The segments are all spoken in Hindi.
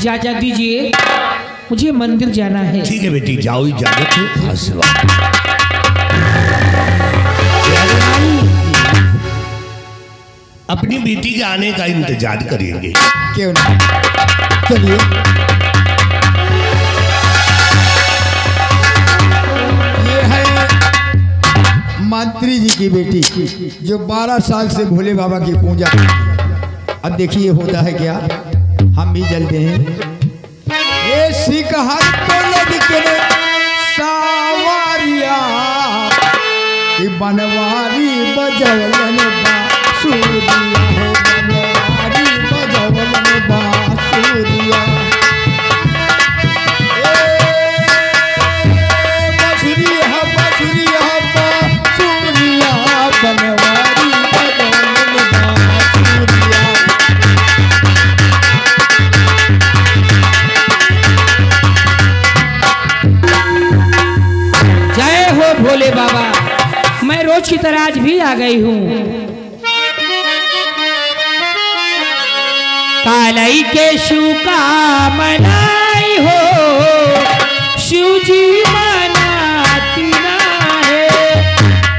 इजाजत दीजिए, मुझे मंदिर जाना है। ठीक है बेटी, जाओ, इजाजत है। आशीर्वाद। अपनी बेटी के आने का इंतजार करेंगे। क्यों नहीं, चलिए। ये है मंत्री जी की बेटी जो 12 साल से भोले बाबा की पूजा करती है। अब देखिए होता है क्या, हम भी चलते हैं। ये सिख हर तो लड़के सावरिया कि बनवारी बजवलन बांसुरिया हो, बनवारी बजवलन बांसुरिया। बांसुरिया बांसुरिया बांसुरिया, बनवारी बजवलन बांसुरिया। जय हो भोले बाबा। मैं रोज की तरह आज भी आ गई हूँ। कालाई के शिव का मनाई हो, शिव जी मनाती ना है।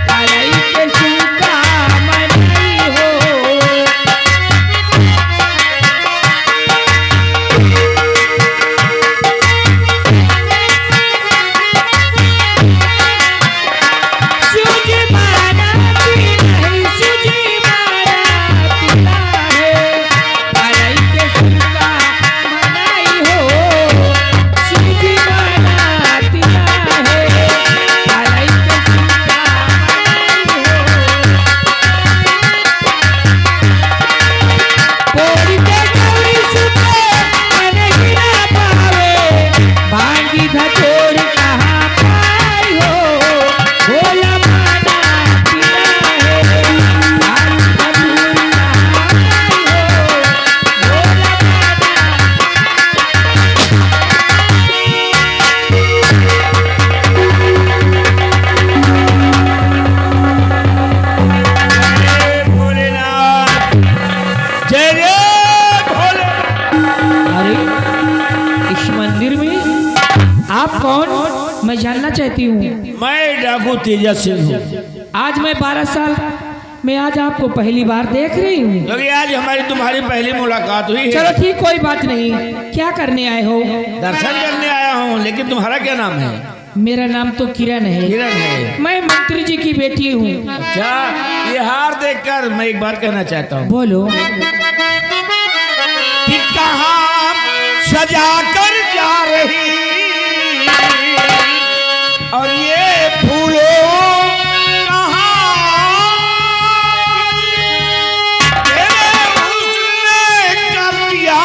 कालाई के शिव का मनाई हो, शिव जी मनाती नहीं, शिव जी मनाती ना है। कालाई के शिव का मनाई हो, शिव जी मनाती ना है। कालाई के शिव का मनाई हो। कोरी के गौरी सुते मन गिरा पावे, भांगी धतोर कहाँ पाई हो। भोला माना पिया है, भांगी धतूर कहाँ पाई हो। भोला भोलेनाथ, जय जय भोले। अरे इस मंदिर में आप कौन, मैं जानना चाहती हूँ। मैं डाकू तेजा सिंह हूँ। आज मैं 12 साल में आज आपको पहली बार देख रही हूँ। क्योंकि आज हमारी तुम्हारी पहली मुलाकात हुई है। चलो ठीक, कोई बात नहीं। क्या करने आए हो? दर्शन करने आया हूँ। लेकिन तुम्हारा क्या नाम है? मेरा नाम तो किरण है। किरण है। मैं मंत्री जी की बेटी हूँ। अच्छा, ये हार देखकर मैं एक बार कहना चाहता हूँ बोलो। कि कहाँ सजा कर जा रही और ये फूलों कहाँ तेरे हुस्न ने कर दिया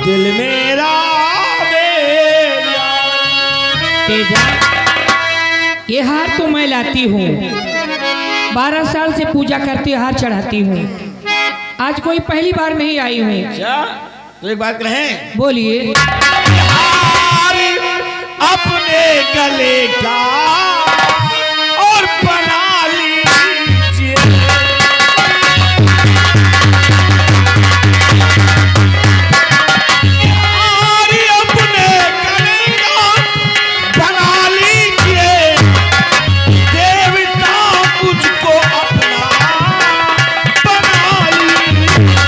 दिल मेरा बेजार। तेजा, ये हार तो मैं लाती हूँ। 12 साल से पूजा करती हार चढ़ाती हूँ। आज कोई पहली बार नहीं आई हूँ। अच्छा, तो एक बात कहें, बोलिए। हार अपने गले का और बना लीजिए। हार अपने गले का बना लीजिए, देवता मुझको अपना बना लीजिए।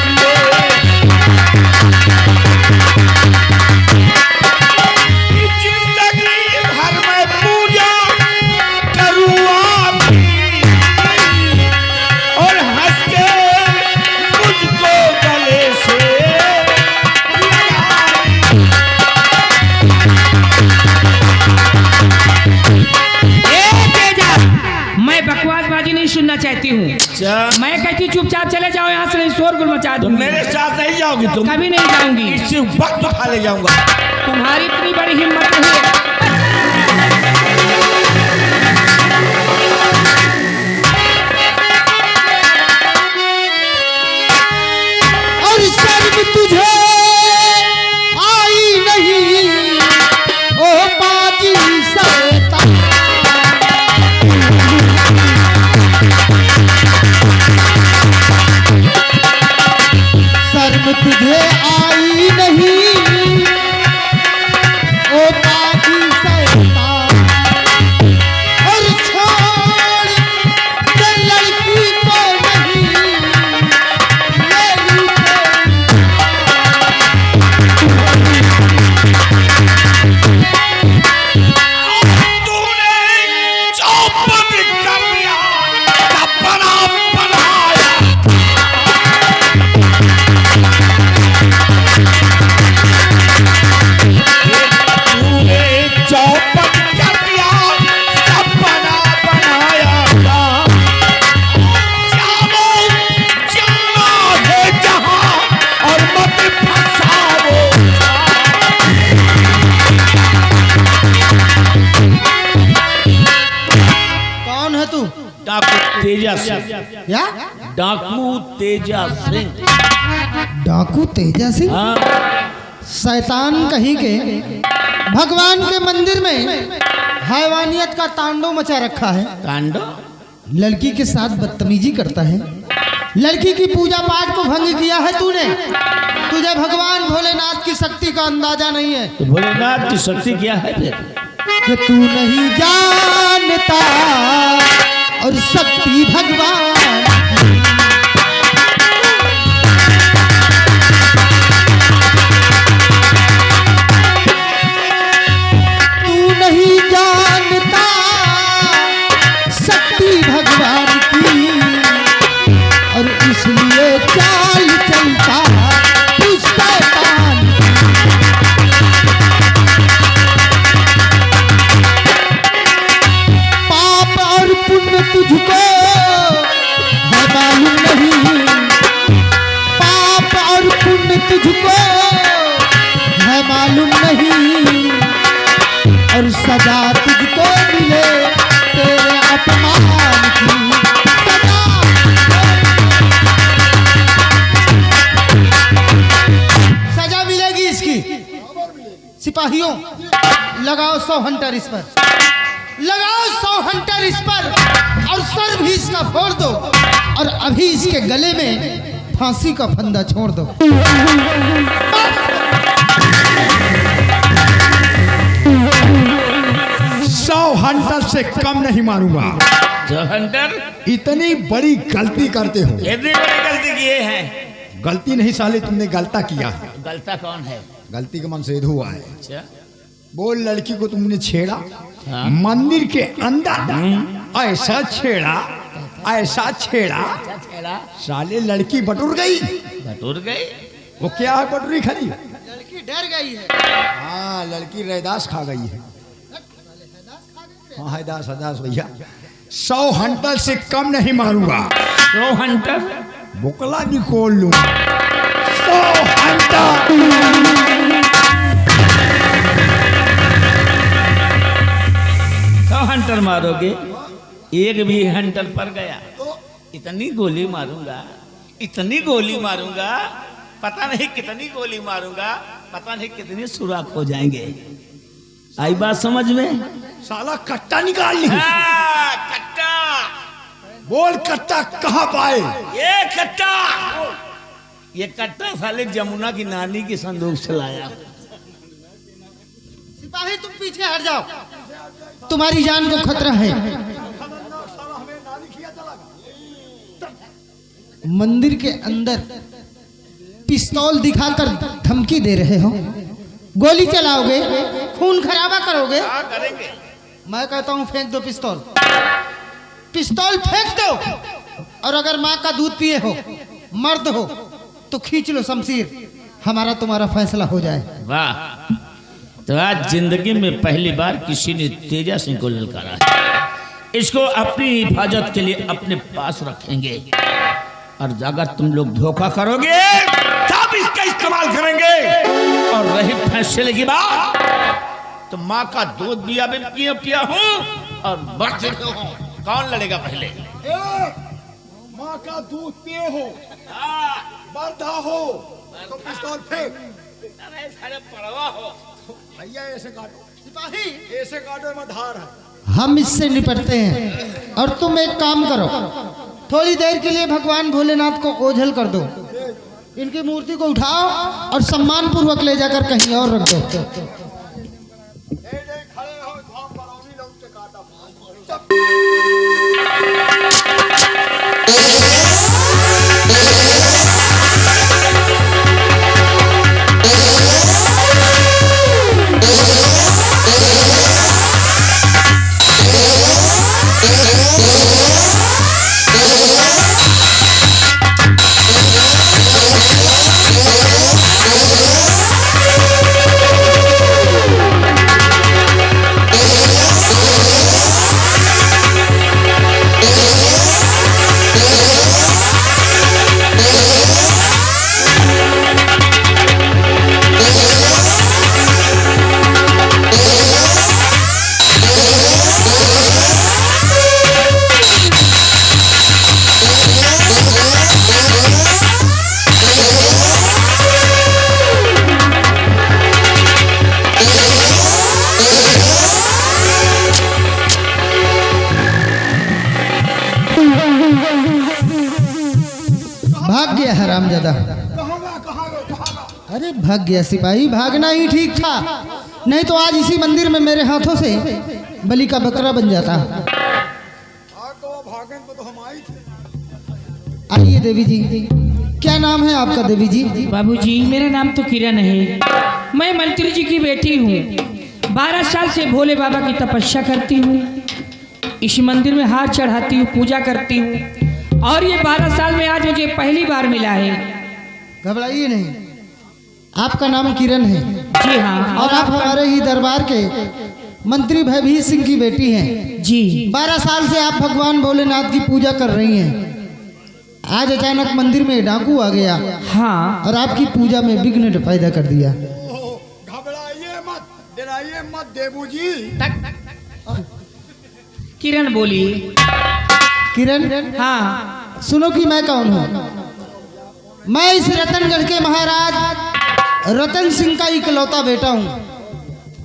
जिंदगी भर में पूजा करूँ आपकी और हंस के मुझको गले से ए तेजा, मैं बकवासबाजी नहीं सुनना चाहती हूँ। मैं कहती चुपचाप चले जाओ यहाँ से, नहीं शोरगुल मचा तुम दूंगी। मेरे साथ नहीं जाओगी? तुम कभी नहीं जाऊंगी। इसी वक्त उठा ले जाऊंगा। तुम्हारी इतनी बड़ी हिम्मत नहीं है। और शर्म तुझे आई नहीं ओ बाजी शैतान। शर्म तुझे आई नहीं तेजा सिंह। या डाकू तेजा सिंह। डाकू तेजा सिंह? हाँ, शैतान कहीं के भगवान के मंदिर में हैवानियत का तांडव मचा रखा है। कांडो। लड़की के साथ बदतमीजी करता है, लड़की की पूजा पाठ को भंग किया है तूने। तुझे भगवान भोलेनाथ की शक्ति का अंदाजा नहीं है। तो भोलेनाथ की शक्ति क्या है फिर? कि तू नहीं जानता और शक्ति भगवान की। तू नहीं जानता शक्ति भगवान की और इसलिए चाल चलता तू शैतान। पाप और पुण्य तुझको है मालूम नहीं, पाप और पुण्य तुझको है मालूम नहीं, और सजा तुझको मिले तेरे अपमान की। सजा मिलेगी इसकी। सिपाहियों लगाओ 100 हंटर इस पर, लगाओ 100 हंटर इस पर, और सर भी इसका फोड़ दो, और अभी इसके गले में फांसी का फंदा छोड़ दो। 100 हंटर से कम नहीं मारूंगा। जो हंटर इतनी बड़ी गलती करते हो। इतनी बड़ी गलती किए हैं। गलती नहीं साले, तुमने गलता किया है। गलता कौन है? गलती का मनसेध हुआ है। अच्छा। बोल, लड़की को तुमने छेड़ा, हाँ। मंदिर के अंदर ऐसा छेड़ा, ऐसा छेड़ा, साले लड़की बटुर गई। बटुर गई। वो क्या है बटुरी खरी? लड़की डर गई है। हाँ, लड़की रैदास खा गई है। हाँ, हैदास हदास भैया। 100 हंटर से कम नहीं मारूंगा। 100 हंटर? बुकला निकोल लूं। 100 हंटर। 100 हंटर मारोगे? एक भी हंटर पर गया इतनी गोली मारूंगा, इतनी गोली मारूंगा, पता नहीं कितनी गोली मारूंगा, पता नहीं कितने सुराख हो जाएंगे। आई बात समझ में? साला कट्टा निकाल ली। कट्टा। बोल, कट्टा कहाँ पाए? ये कट्टा साले जमुना की नानी की संदूक से लाया। सिपाही तुम पीछे हट जाओ, तुम्हारी जान को खतरा है। मंदिर के अंदर पिस्तौल दिखाकर धमकी दे रहे हो, गोली चलाओगे, खून खराबा करोगे। करेंगे। मैं कहता हूँ फेंक दो पिस्तौल, पिस्तौल फेंक दो, और अगर माँ का दूध पिए हो, मर्द हो, तो खींच लो शमशीर, हमारा तुम्हारा फैसला हो जाए। वाह, तो आज जिंदगी में पहली बार किसी ने तेजा सिंह को ललकारा है। इसको अपनी हिफाजत के लिए अपने पास रखेंगे, और अगर तुम लोग धोखा करोगे तब इसका इस्तेमाल करेंगे। और रही फैसले की बात, तो माँ का दूध भी अभी पिया हूँ और बढ़ चुके हूँ। कौन लड़ेगा पहले? माँ का दूध पिए हो, बर्धा हो, तो पिस्तौल फेंक। पड़वा हो भैया ऐसे काटो, सिपाही ऐसे काटो, में धार है। हम इससे निपटते हैं, और तुम एक काम करो, थोड़ी देर के लिए भगवान भोलेनाथ को ओझल कर दो, इनकी मूर्ति को उठाओ और सम्मान पूर्वक ले जाकर कहीं और रख दो। भाग गया हरामजादा। अरे भाग गया सिपाही, भागना ही ठीक था, नहीं तो आज इसी मंदिर में मेरे हाथों से बलि का बकरा बन जाता। आइए देवी जी, क्या नाम है आपका देवी जी? बाबूजी मेरा नाम तो किरण है, मैं मंत्री जी की बेटी हूँ। 12 साल से भोले बाबा की तपस्या करती हूँ, इस मंदिर में हाथ चढ़ाती हूँ, पूजा करती हूँ, और ये 12 साल में आज मुझे पहली बार मिला है। घबराइए नहीं, आपका नाम किरण है जी हाँ। और आप हमारे ही दरबार के मंत्री भयभीत सिंह की बेटी हैं जी। 12 साल से आप भगवान भोलेनाथ की पूजा कर रही हैं। आज अचानक मंदिर में डाकू आ गया हाँ। और आपकी पूजा में विघ्न पैदा कर दिया। घबराइए मत, डराइए मत देवू जी। किरण बोली। किरण, हाँ। सुनो कि मैं कौन हूँ। मैं इस रतनगढ़ के महाराज रतन सिंह का इकलौता बेटा हूँ।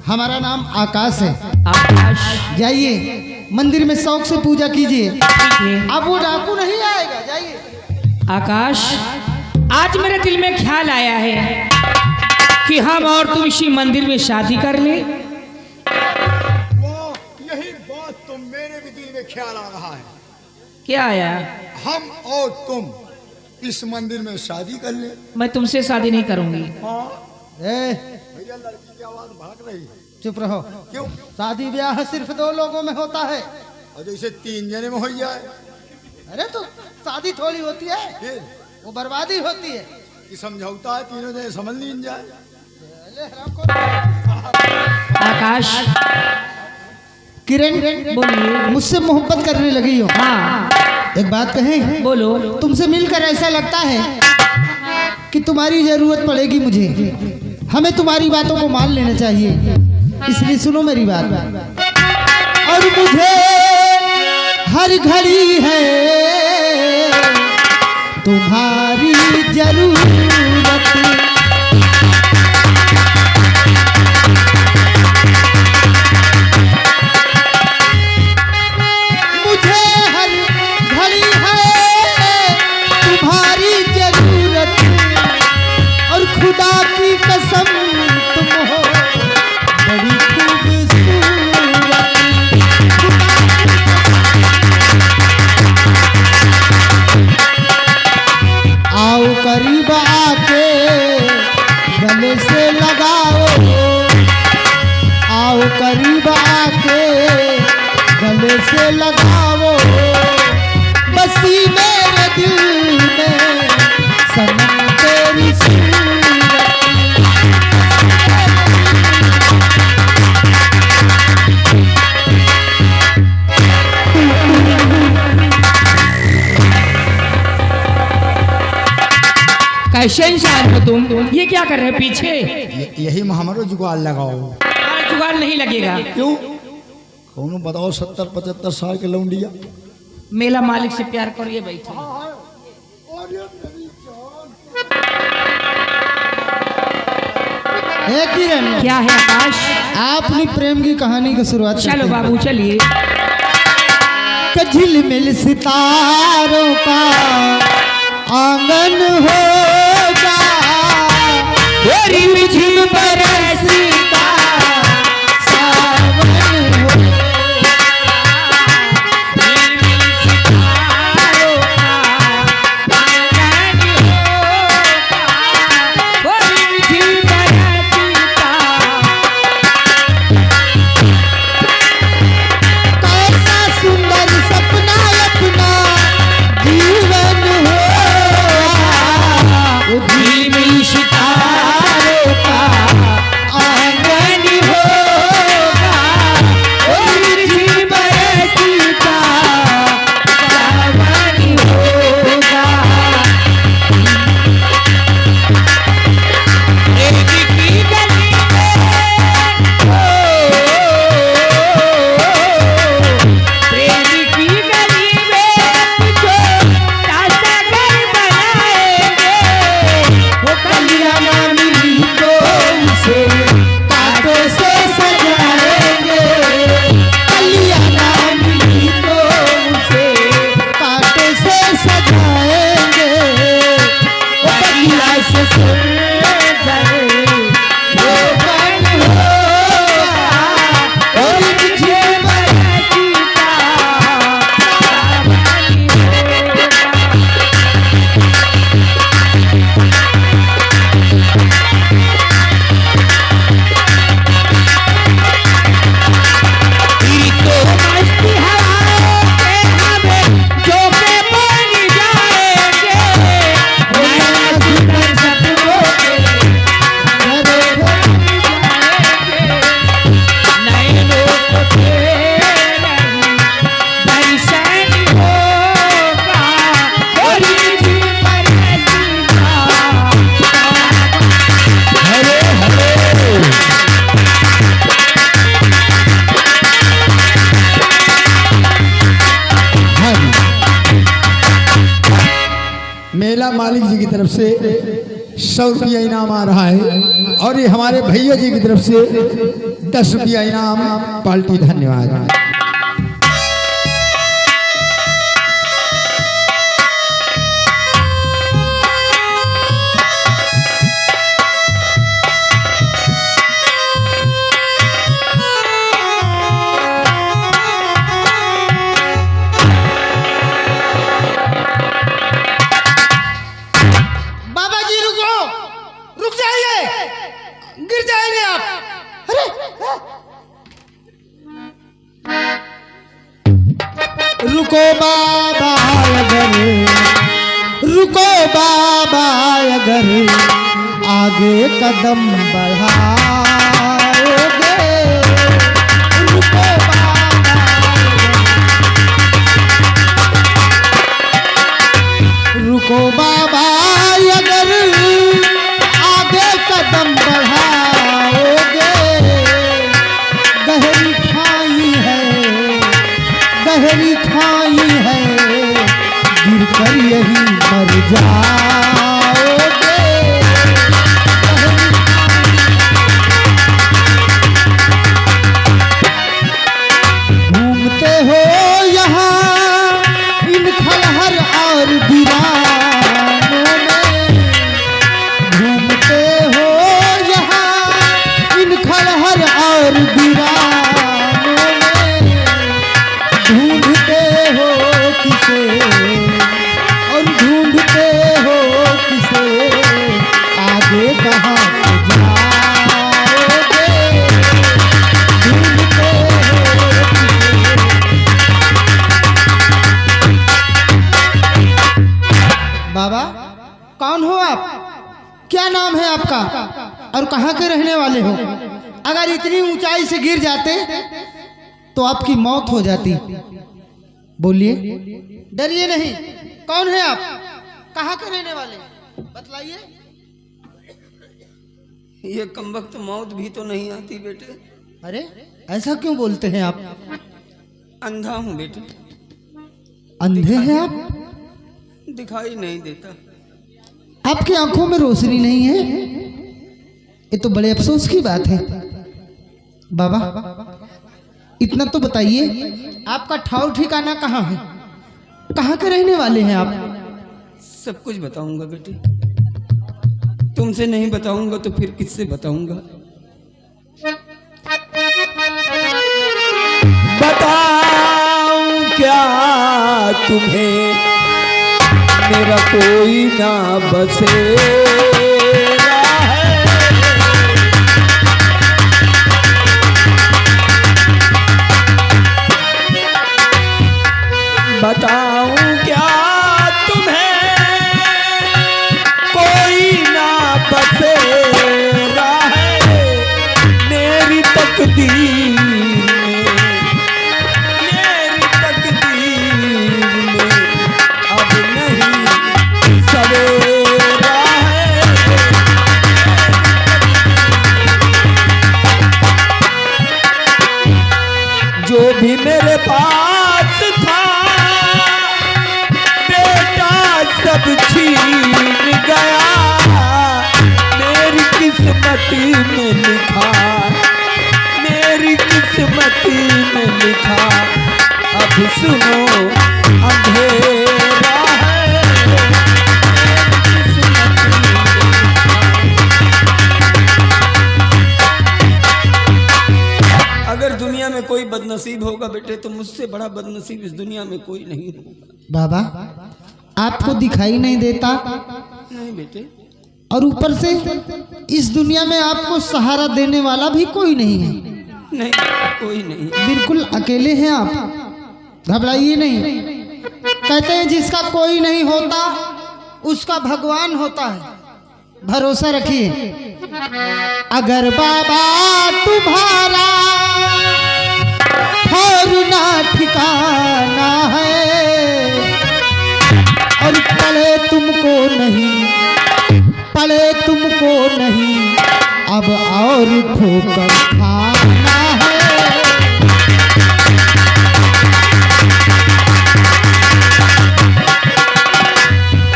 हमारा नाम आकाश है। आकाश। जाइए मंदिर में शौक से पूजा कीजिए, ठीक है। अब वो डाकू नहीं आएगा। जाइए। आकाश, आज मेरे दिल में ख्याल आया है कि हम और तुम इसी मंदिर में शादी कर ले। यही बात तो मेरे भी दिल में ख्याल आ रहा है। क्या आया? हम और तुम इस मंदिर में शादी कर ले। मैं तुमसे शादी नहीं करूंगी। भैया लड़की की आवाज भाग रही है। चुप रहो। क्यों? शादी ब्याह सिर्फ 2 लोगों में होता है। और जैसे 3 जने में हो जाए अरे तो शादी थोड़ी होती है, फिर वो बर्बादी होती है। ये समझौता है, तीनों जने समझ लीन जाए। आकाश। किरण, बोलिए। मुझसे मोहब्बत करने लगी हो। हाँ। एक बात कहें? बोलो। तुमसे मिलकर ऐसा लगता है कि तुम्हारी जरूरत पड़ेगी मुझे। हमें तुम्हारी बातों को मान लेना चाहिए, इसलिए सुनो मेरी बात। और मुझे हर घड़ी है तुम्हारी जरूरत। मुझे हर घड़ी है तुम्हारी जरूरत, और खुदा की कसम तुम हो बड़ी खूबसूरत। आओ करीब आके गले से लगाओ, आओ करीब आके गले से लगाओ, बसी मेरे दिल में सनम तेरी सूरत। कैसे इंसान हो तुम? ये क्या कर रहे हो पीछे? यही में हमारो जुगाड़ लगाओ। हमारा जुगाड़ नहीं लगेगा। क्यों? कौन बताओ 70-75 साल के लौंडिया मेला मालिक से प्यार करिए बैठे। हे किरण, क्या है आकाश? आपने प्रेम की कहानी की शुरुआत करते चलो हैं। बाबू चलिए। झिलमिल सितारों का आंगन होगा, रिमझिम बरसता सावन हो। कैसा सुंदर सपना अपना जीवन मेला मालिक जी की तरफ से 100 रुपया इनाम आ रहा है और ये हमारे भैया जी की तरफ से 10 रुपया इनाम। पार्टी धन्यवाद। बाबा जी रुको, रुक जाइए, गिर जाएंगे आप। अरे रुको बाबा अगर, रुको बाबा अगर आगे कदम बढ़ाओगे, रुको बाबा, रुको बाबा अगर आगे कदम बढ़ाओगे, गहरी खाई है, गहरी खाई है, गिर कर यही मर जाओगे। गहरी घूमते हो यहाँ इन खलहर और वीरानों में, घूमते हो यहाँ इन खलहर और वीरानों में, ढूंढते हो किसे और ढूंढते हो किसे, आगे कहाँ को जाओगे, ढूंढते हो किसे। बाबा कौन हो आप, क्या नाम है आपका और कहाँ के रहने वाले हो? अगर इतनी ऊंचाई से गिर जाते तो आपकी मौत हो जाती। बोलिए, डरिए नहीं। कौन है आप, कहाँ के रहने वाले, बतलाइए। ये कमबख्त मौत भी तो नहीं आती बेटे। अरे ऐसा क्यों बोलते हैं आप? अंधा हूँ बेटे, अंधे हैं आप? दिखाई नहीं देता। आपकी आंखों में रोशनी नहीं है, ये तो बड़े अफसोस की बात है। बाबा इतना तो बताइए, आपका ठाव ठिकाना कहाँ है, कहाँ के रहने वाले हैं आप? सब कुछ बताऊंगा बेटे, तुमसे नहीं बताऊंगा तो फिर किससे बताऊंगा। बताऊं क्या तुम्हें, मेरा कोई ना बसेरा है, बताऊं क्या तुम्हें, कोई ना बसेरा है, मेरी तकदीर में, मेरी तकदीर में अब नहीं सवेरा है। जो भी मेरे पास था बेटा सब छीन गया, मेरी किस्मत में लिखा, मेरी किस्मत में लिखा, अब सुनो अंधेरा है, मेरी किस्मत में लिखा। अगर दुनिया में कोई बदनसीब होगा बेटे तो मुझसे बड़ा बदनसीब इस दुनिया में कोई नहीं होगा। बाबा आपको दिखाई नहीं देता, नहीं बेटे, और ऊपर से इस दुनिया में आपको सहारा देने वाला भी कोई नहीं है। नहीं कोई नहीं। बिल्कुल अकेले हैं आप, घबराइए नहीं। कहते हैं जिसका कोई नहीं होता उसका भगवान होता है, भरोसा रखिए। अगर बाबा तुम्हारा ठहरना ठिकाना है और पड़े तुमको नहीं, पड़े तुमको नहीं अब और ठोकर खाना है।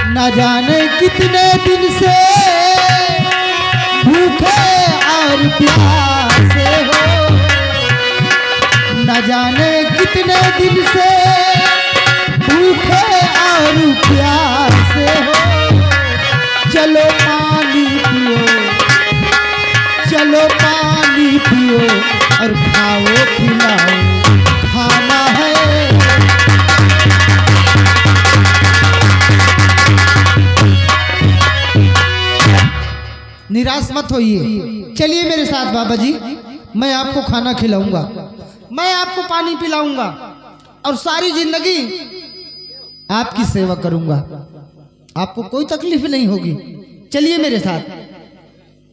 न जाने कितने दिन से भूखे और प्यासे हो, न जाने कितने दिन से भूखे और प्यासे हो। चलो पानी पियो, चलो पानी पियो और खाओ खिलाओ खाना है। निराश मत होइए, चलिए मेरे साथ बाबा जी, मैं आपको खाना खिलाऊंगा, मैं आपको पानी पिलाऊंगा और सारी जिंदगी आपकी सेवा करूंगा, आपको कोई तकलीफ नहीं होगी। चलिए मेरे साथ।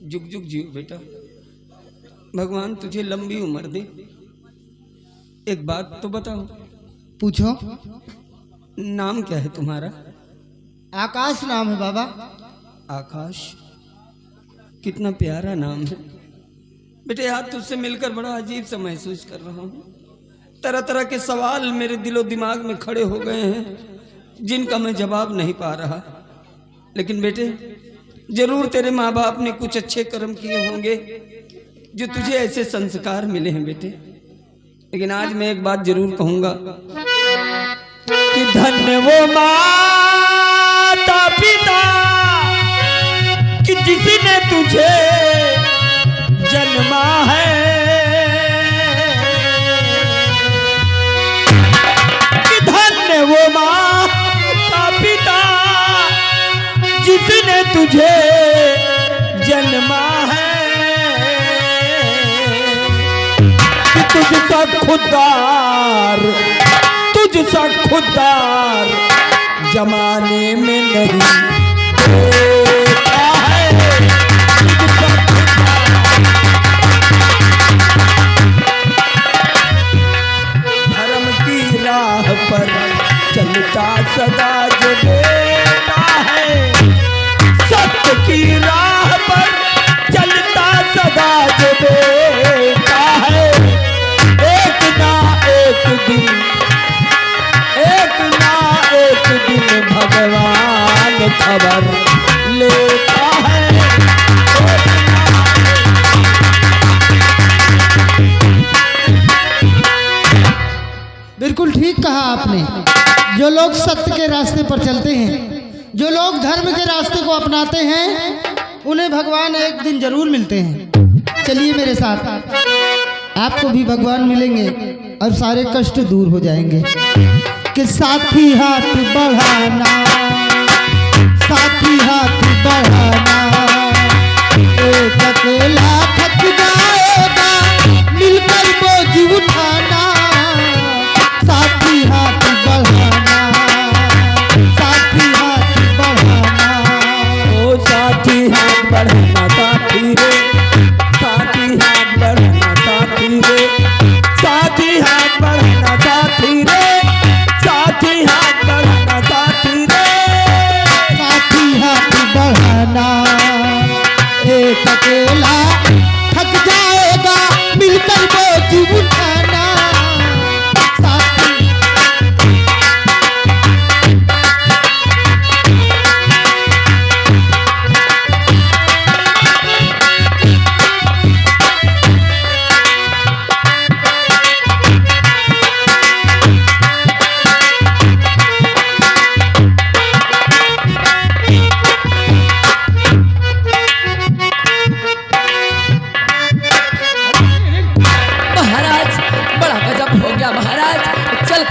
जुग जुग जियो बेटा, भगवान तुझे लंबी उम्र दे। एक बात तो बताओ, पूछो। नाम क्या है तुम्हारा? आकाश नाम है बाबा। आकाश, कितना प्यारा नाम है बेटे। आज तुझसे मिलकर बड़ा अजीब सा महसूस कर रहा हूँ। तरह तरह के सवाल मेरे दिलो दिमाग में खड़े हो गए हैं जिनका मैं जवाब नहीं पा रहा। लेकिन बेटे, जरूर तेरे माँ बाप ने कुछ अच्छे कर्म किए होंगे जो तुझे ऐसे संस्कार मिले हैं बेटे। लेकिन आज मैं एक बात जरूर कहूंगा कि धन्य वो माता पिता कि जिसने तुझे जन्मा है, कि धन्य वो माता पिता जिसने तुझे जन्मा है, कि तुझसा खुददार जमाने में नहीं देखा है। धर्म की राह पर चलता सदा जो बेटा है, सत्य की राह पर चलता सदा जो बेटा है, एक ना एक दिन भगवान खबर लेता है। बिल्कुल ठीक कहा आपने। जो लोग सत्य के रास्ते पर चलते हैं, जो लोग धर्म के रास्ते को अपनाते हैं, उन्हें भगवान एक दिन जरूर मिलते हैं। चलिए मेरे साथ, आपको भी भगवान मिलेंगे और सारे कष्ट दूर हो जाएंगे। कि साथी हाथ बढ़ाना, साथी हाथ बढ़ाना, एक अकेला थक जाएगा मिलकर बोझ उठाना। साथी हाथ बढ़ाना, साथी हाथ बढ़ाना, ओ साथी हाथ बढ़ाना साथी रे, साथी हाथ बढ़ाना साथी रे, साथी हाथ बढ़ाना साथी रे, साथी हाथ बढ़ाना साथी रे, साथी हाथ बढ़ाना। एक अकेला थक जाएगा मिलकर बोझ उठाना। साथी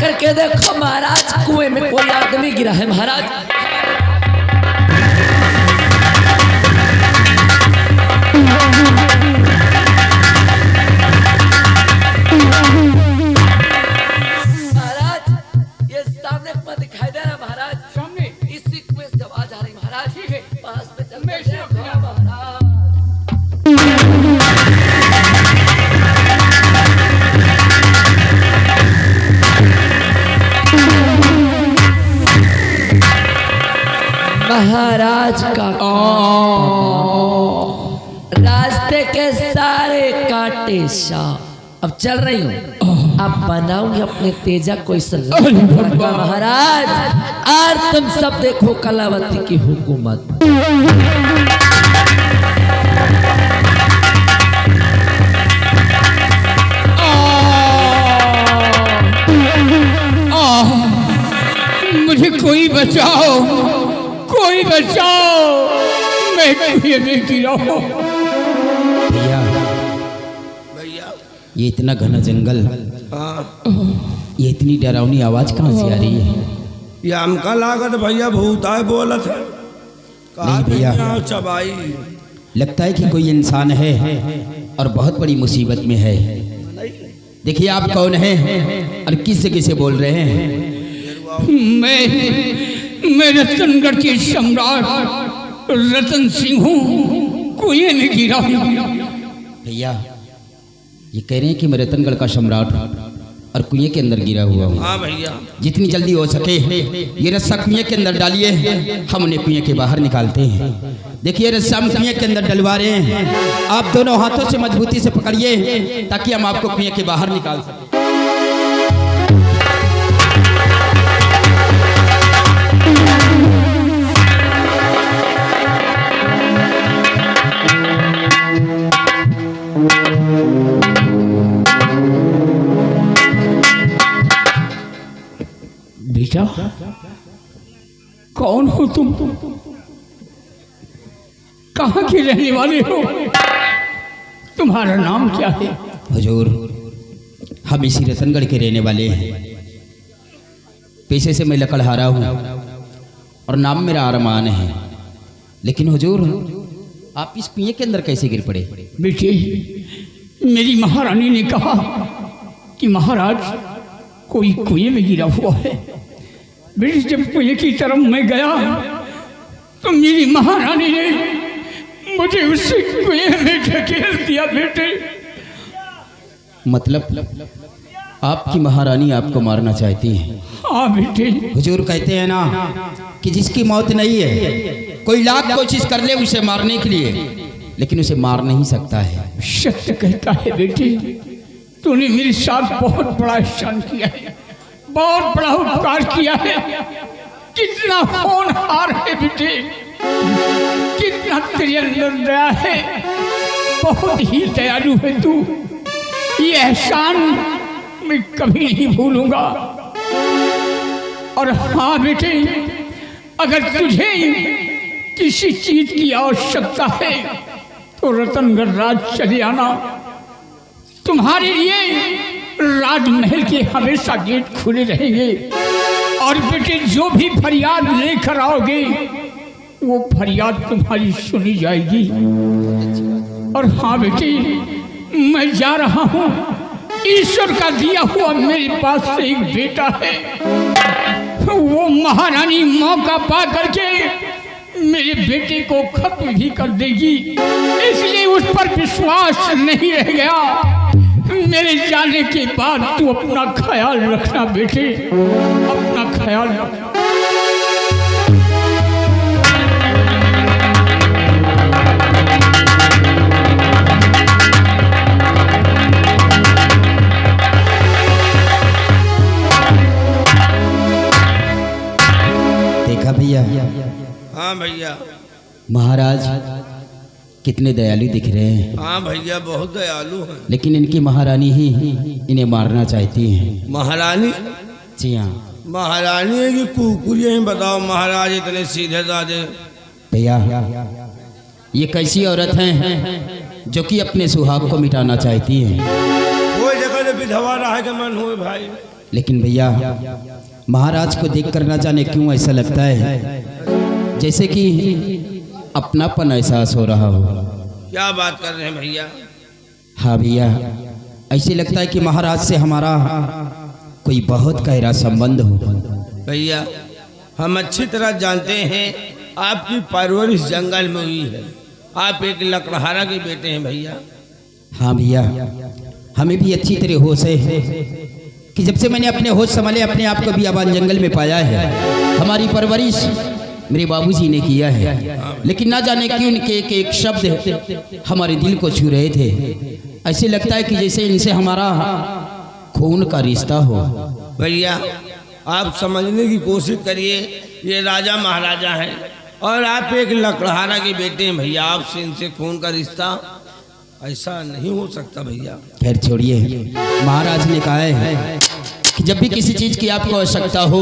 करके देखो महाराज, कुएं में कोई आदमी गिरा है महाराज। महाराज, ये सामने कुआं दिखाई दे रहा है महाराज, सामने इसी कुएं से आवाज आ रही महाराज। ठीक है, पास में चल महाराज। महाराज का रास्ते के सारे कांटे साफ। अब चल रही हूँ, अब बनाऊंगी अपने तेजा को इस लड़का महाराज, और तुम सब देखो कलावती की हुकूमत। मुझे कोई बचाओ, कोई बचाओ, मैं कुएं में गिरा हूं। भैया ये इतना घना जंगल, ये इतनी डरावनी आवाज कहाँ से आ रही है? ये हमका लागत भैया भूत आए बोलत है। नहीं भैया, चबाई लगता है कि कोई इंसान है और बहुत बड़ी मुसीबत में है। देखिए आप कौन हैं और किस जगह से बोल रहे हैं? मैं रतनगढ़ के सम्राट रतन सिंह हूँ, कुएं में गिरा हूँ। भैया ये कह रहे हैं कि मैं रतनगढ़ का सम्राट और कुएं के अंदर गिरा हुआ हूँ। हाँ भैया, जितनी जल्दी हो सके ये रस्सा कुएं के अंदर डालिए, हम उन्हें कुएं के बाहर निकालते हैं। देखिए रस्सा हम कुएं के अंदर डलवा रहे हैं, आप दोनों हाथों से मजबूती से पकड़िए ताकि हम आपको कुएं के बाहर निकाल सकें। बेटा कौन हो तुम? कहाँ के रहने वाले हो? तुम्हारा नाम क्या है? हुजूर हम इसी रतनगढ़ के रहने वाले हैं। पेशे से मैं लकड़हारा हूँ और नाम मेरा अरमान है। लेकिन हुजूर आप इस कुएं के अंदर कैसे गिर पड़े? बेटे मेरी महारानी ने कहा कि महाराज कोई कुएं में गिरा हुआ है। बेटे जब कुएं की तरफ मैं गया तो मेरी महारानी ने मुझे उसी कुएं में ढकेल दिया। बेटे मतलब आपकी महारानी आपको मारना चाहती है? हाँ बेटे। हुजूर कहते हैं ना कि जिसकी मौत नहीं है कोई लाख कोशिश कर ले उसे मारने के लिए, लेकिन उसे मार नहीं सकता है। सत्य कहता है बेटे, तूने मेरे साथ बहुत बड़ा एहसान किया है, बहुत बड़ा उपकार किया है। कितना होनहार है बेटे, कितना तेरे अंदर दया है, बहुत ही दयालु है तू। ये एहसान मैं कभी नहीं भूलूंगा। और हाँ बेटे, अगर तुझे किसी चीज की आवश्यकता है तो रतनगढ़ राज चले आना। तुम्हारे लिए राजमहल के हमेशा गेट खुले रहेंगे। और बेटे जो भी फरियाद लेकर आओगे वो फरियाद तुम्हारी सुनी जाएगी। और हाँ बेटे मैं जा रहा हूँ, ईश्वर का दिया हुआ मेरे पास से एक बेटा है, वो महारानी मौका पा करके मेरे बेटे को खत्म भी कर देगी, इसलिए उस पर विश्वास नहीं रह गया। मेरे जाने के बाद तू अपना ख्याल रखना बेटे, अपना ख्याल रखना। देखा भैया? हाँ भैया। महाराज कितने दयालु दिख रहे हैं। हाँ भैया बहुत दयालु है। लेकिन इनकी महारानी ही इन्हें मारना चाहती हैं। महारानी? जी हाँ। महारानी है कि कुकुरिया ही बताओ, महाराज इतने सीधे साधे। भैया ये कैसी औरत हैं जो कि अपने सुहाग को मिटाना चाहती हैं। वो जगह विधवा रहा के मन हुए भाई। लेकिन भैया महाराज को देखकर ना जाने क्यों ऐसा लगता है जैसे कि अपनापन एहसास हो रहा हो। क्या बात कर रहे हैं भैया? हाँ भैया ऐसे लगता है कि महाराज से हमारा कोई बहुत गहरा संबंध हो। भैया हम अच्छी तरह जानते हैं आपकी परवरिश जंगल में हुई है, आप एक लकड़हारा के बेटे हैं भैया। हाँ भैया हमें भी अच्छी तरह होश है कि जब से मैंने अपने होश संभाले अपने आप को बियाबान जंगल में पाया है। हमारी परवरिश मेरे बाबूजी ने किया है, लेकिन ना जाने क्यों उनके एक एक शब्द हमारे दिल को छू रहे थे। ऐसे लगता है कि जैसे इनसे हमारा खून का रिश्ता हो। भैया आप समझने की कोशिश करिए, ये राजा महाराजा हैं और आप एक लकड़हारा के बेटे हैं भैया, आपसे इनसे खून का रिश्ता ऐसा नहीं हो सकता भैया। खैर छोड़िए, महाराज ने कहा है कि जब भी किसी चीज की आपको आवश्यकता हो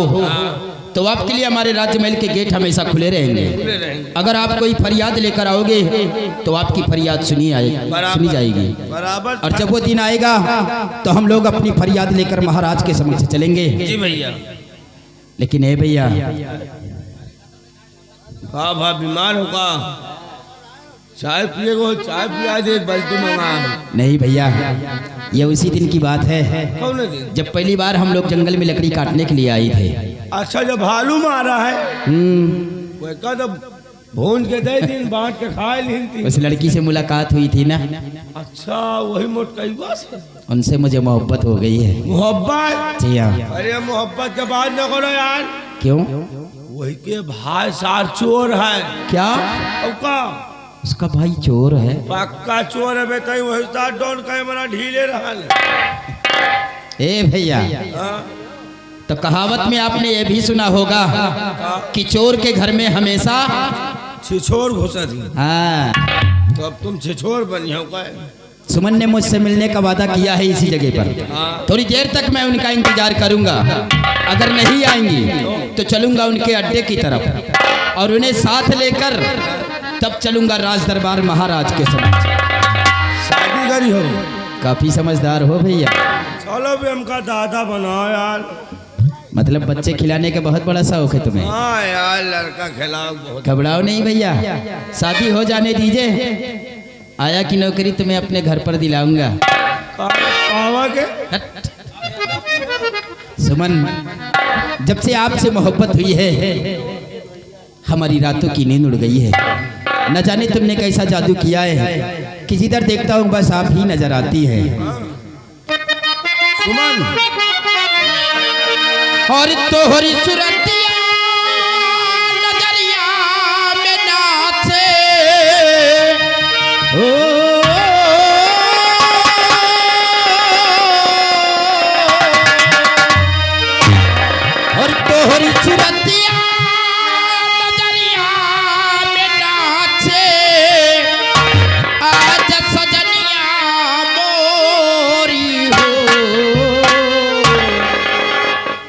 तो आपके लिए हमारे राज्य महल के गेट हमेशा खुले रहेंगे। अगर आप कोई फरियाद लेकर आओगे तो आपकी फरियाद सुनी जाएगी। बराबर। और जब वो दिन आएगा तो हम लोग अपनी फरियाद लेकर महाराज के समक्ष चलेंगे। जी भैया। लेकिन ए भैया, हाँ भा बीमार होगा, चाय पिएगो, चाय पिया दे, बल्टी मंगा। नहीं भैया, ये उसी दिन की बात है कौन दिन? जब पहली बार हम लोग जंगल में लकड़ी काटने के लिए आए थे। अच्छा, जब भालू मारा है वो कदम भून के दे दिन बांट के खाए लीन थी। उस लड़की से मुलाकात हुई थी ना, अच्छा वही मोटकईवा से उनसे मुझे मोहब्बत हो गई है। मोहब्बत? जी हाँ। अरे मोहब्बत के बात न करो यार। क्यों? वही के भाई सार चोर है। क्या? अब का उसका भाई चोर है? पक्का चोर है बेटा, वही सार डॉन का मना ढीले रहा। ए भैया, तो कहावत में आपने ये भी सुना होगा कि चोर के घर में हमेशा छिछोर घुसा थी। हाँ, तो अब तुम छिछोर बनी हो क्या? सुमन ने मुझसे मिलने का वादा किया है इसी जगह पर। थोड़ी देर तक मैं उनका इंतजार करूंगा, अगर नहीं आएंगी तो चलूंगा उनके अड्डे की तरफ और उन्हें साथ लेकर तब चलूंगा राज दरबार महाराज के समक्ष। शादी करी हो? काफी समझदार हो भैया। चलो भी हमका दादा बनाओ यार। मतलब बच्चे खिलाने का बहुत बड़ा शौक है तुम्हें? हाँ यार, लड़का खिलाओ बहुत। घबराओ नहीं भैया, शादी हो जाने दीजिए, आया की नौकरी तुम्हें अपने घर पर दिलाऊंगा। के? सुमन, जब से आपसे मोहब्बत हुई है हमारी रातों की नींद उड़ गई है। न जाने तुमने कैसा जादू किया है कि जिधर देखता हूँ बस आप ही नजर आती है। सुमन, और तोहरी सुरतिया नजरिया में नाचे, और तोहरी सुरतिया नजरिया में नाचे, आज सजनिया मोरी हो,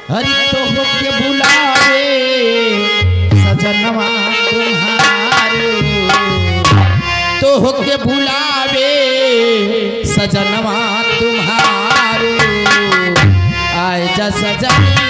हरि तो होके बुलावे सजनवा तुम्हारो, तो होके बुलावे सजनवा तुम्हारो, आए जा सजनिया